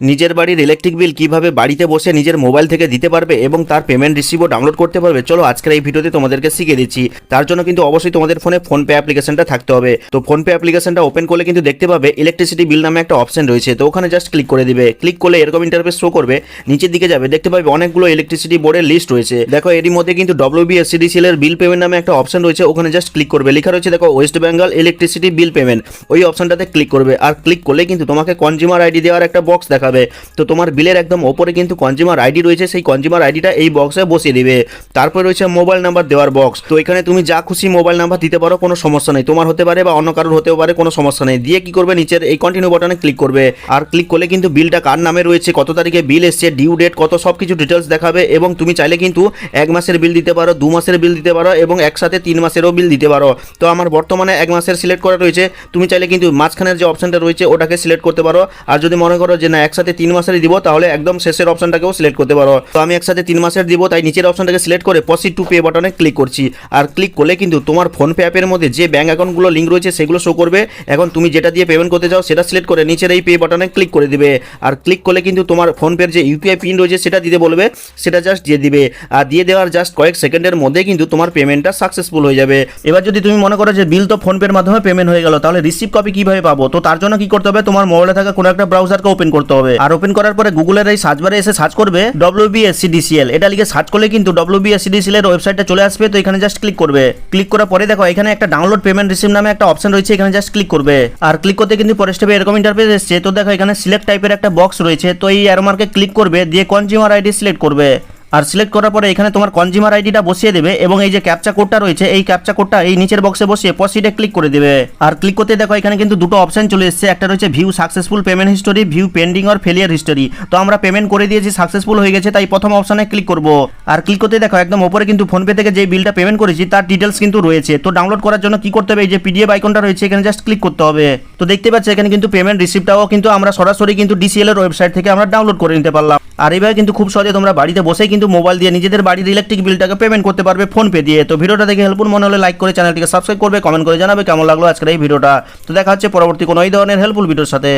নিজের বাড়ির electric bill কিভাবে বাড়িতে বসে নিজের মোবাইল থেকে দিতে পারবে এবং তার পেমেন্ট রিসিভও ডাউনলোড করতে পারবে, চলো আজকের এই ভিডিওতে তোমাদেরকে শিখিয়ে দিচ্ছি। তার জন্য কিন্তু অবশ্যই তোমাদের ফোনে ফোনপে অ্যাপ্লিকেশনটা থাকতে হবে। তো ফোনপে অ্যাপ্লিকেশনটা ওপেন করলে কিন্তু দেখতে পাবে ইলেকট্রিসিটি বিল নামে একটা অপশন রয়েছে, তো ওখানে জাস্ট ক্লিক করে দিবে। ক্লিক করলে এরকম ইন্টারফেস শো করবে, নিচের দিকে যাবে দেখতে পাবে অনেকগুলো ইলেকট্রিসিটি বোর্ডের লিস্ট রয়েছে। দেখো এরই মধ্যে কিন্তু WBSCDCL এর বিল পেমেন্ট নামে একটা অপশন রয়েছে, ওখানে জাস্ট ক্লিক করবে। লেখা রয়েছে দেখো West Bengal electricity bill payment, ওই অপশনটাতে ক্লিক করবে। আর ক্লিক করলে কিন্তু তোমাকে কনজিউমার আইডি দেওয়ার একটা বক্স দেখাবে। তো তোমার বিলের একদম ওপরে কিন্তু কনজিউমার আইডি রয়েছে, সেই কনজিউমার আইডিটা এই বক্সে বসিয়ে দিবে। তারপর রয়েছে মোবাইল নাম্বার দেওয়ার বক্স, তো এখানে তুমি যা খুশি মোবাইল নাম্বার দিতে পারো, কোনো সমস্যা নেই। তোমার হতে পারে বা অন্য কারোর হতেও পারে, কোনো সমস্যা নেই। দিয়ে কি করবে, নিচের এই কন্টিনিউ বাটনে ক্লিক করবে। আর ক্লিক করলে কিন্তু বিলটা কার নামে রয়েছে, কত তারিখে বিল এসছে, ডিউ ডেট কত, সব কিছু ডিটেলস দেখাবে। এবং তুমি চাইলে কিন্তু 1 মাসের বিল দিতে পারো, 2 মাসের বিল দিতে পারো এবং একসাথে 3 মাসেরও বিল দিতে পারো। তো আমার বর্তমানে 1 মাসের সিলেক্ট করা রয়েছে, তুমি চাইলে কিন্তু মাঝখানের যে অপশনটা রয়েছে ওটাকে সিলেক্ট করতে পারো। আর যদি মনে করো যে না একসাথে 3 মাসেরই দিব, তাহলে একদম শেষের অপশনটাকেও সিলেক্ট করতে পারো। তো আমি একসাথে 3 মাসের দিব, তাই নিচের অপশনটাকে সিলেক্ট করে প্রসিড টু পে বাটনে ক্লিক করছি। আর ক্লিক করলে কিন্তু তোমার ফোনপে অ্যাপের মধ্যে যে ব্যাঙ্ক অ্যাকাউন্টগুলো লিঙ্ক রয়েছে সেগুলো শো করবে। এখন তুমি যেটা দিয়ে পেমেন্ট করতে চাও সেটা সিলেক্ট করে নিচের এই পে বাটনে ক্লিক করে দিবে। আর ক্লিক করলে কিন্তু তোমার ফোনপের যে ইউপিআই পিন রয়েছে সেটা দিতে বলবে, সেটা জাস্ট দিয়ে দিবে। আর দিয়ে দেওয়ার জাস্ট কয়েক সেকেন্ডের মধ্যে কিন্তু তোমার পেমেন্টটা সাকসেসফুল হয়ে যাবে। এবার যদি তুমি মনে করো যে বিল তো ফোনপের মাধ্যমে পেমেন্ট হয়ে গেল, তাহলে রিসিভ কপি কিভাবে পাবো? তো তার জন্য কি করতে হবে, তোমার মোবাইলে থাকা কোনো একটা ব্রাউজারকে ওপেন করতে হবে। আর ওপেন করার পরে গুগলের এই সার্চ বারে এসে সার্চ করবে WBSCDCL, এটা লিখে সার্চ করলে কিন্তু WBSCDCL এর ওয়েবসাইটটা চলে আসবে। তো এখানে জাস্ট ক্লিক করবে। ক্লিক করার পরে দেখো এখানে একটা ডাউনলোড পেমেন্ট রিসিভ নামে একটা অপশন রয়েছে, এখানে জাস্ট ক্লিক করবে। আর ক্লিক করতে কিন্তু পরের স্টেপে এরকম ইন্টারফেস এসছে। তো দেখো এখানে সিলেক্ট টাইপের একটা বক্স রয়েছে, তো এই অ্যারো মার্কে ক্লিক করবে, দিয়ে কনজিউমার আইডি সিলেক্ট করবে। আর সিলেক্ট করার পরে এখানে তোমার কনজিউমার আইডিটা বসিয়ে দেবে এবং এই যে ক্যাপচা কোডটা রয়েছে এই ক্যাপচা কোডটা এই নিচের বক্সে বসিয়ে প্রসিডে ক্লিক করে দেবে। আর ক্লিক করতে দেখো এখানে কিন্তু দুটো অপশন চলে এসেছে, একটা রয়েছে view successful payment history, view pending or failure history. তো আমরা পেমেন্ট করে দিয়েছি, সাকসেসফুল হয়ে গেছে, তাই প্রথম অপশনে ক্লিক করব। আর ক্লিক করতে দেখো একদম উপরে কিন্তু ফোনপে থেকে যে বিলটা পেমেন্ট করেছি তার ডিটেলস কিন্তু রয়েছে। তো ডাউনলোড করার জন্য কি করতে হবে, এই যে পিডিএফ আইকনটা রয়েছে এখানে জাস্ট ক্লিক করতে হবে। তো দেখতে পাচ্ছি এখানে কিন্তু পেমেন্ট রিসিপ্টটাও কিন্তু আমরা সরাসরি কিন্তু ডিসিএল এর ওয়েবসাইট থেকে আমরা ডাউনলোড করে নিতে পারলাম। আর এইভাবে কিন্তু খুব সহজে তোমরা বাড়িতে বসেই কিন্তু মোবাইল দিয়ে নিজেদের বাড়ির ইলেকট্রিক বিলটাকে পেমেন্ট করতে পারবে ফোনপে দিয়ে। তো ভিডিওটা দেখে হেল্পফুল মনে হলে লাইক করে চ্যানেলটিকে সাবস্ক্রাইব করবে, কমেন্ট করে জানাবে কেমন লাগলো আজকের এই ভিডিওটা। তো দেখা হচ্ছে পরবর্তী কোনো এই ধরনের হেল্পফুল ভিডিওর সাথে।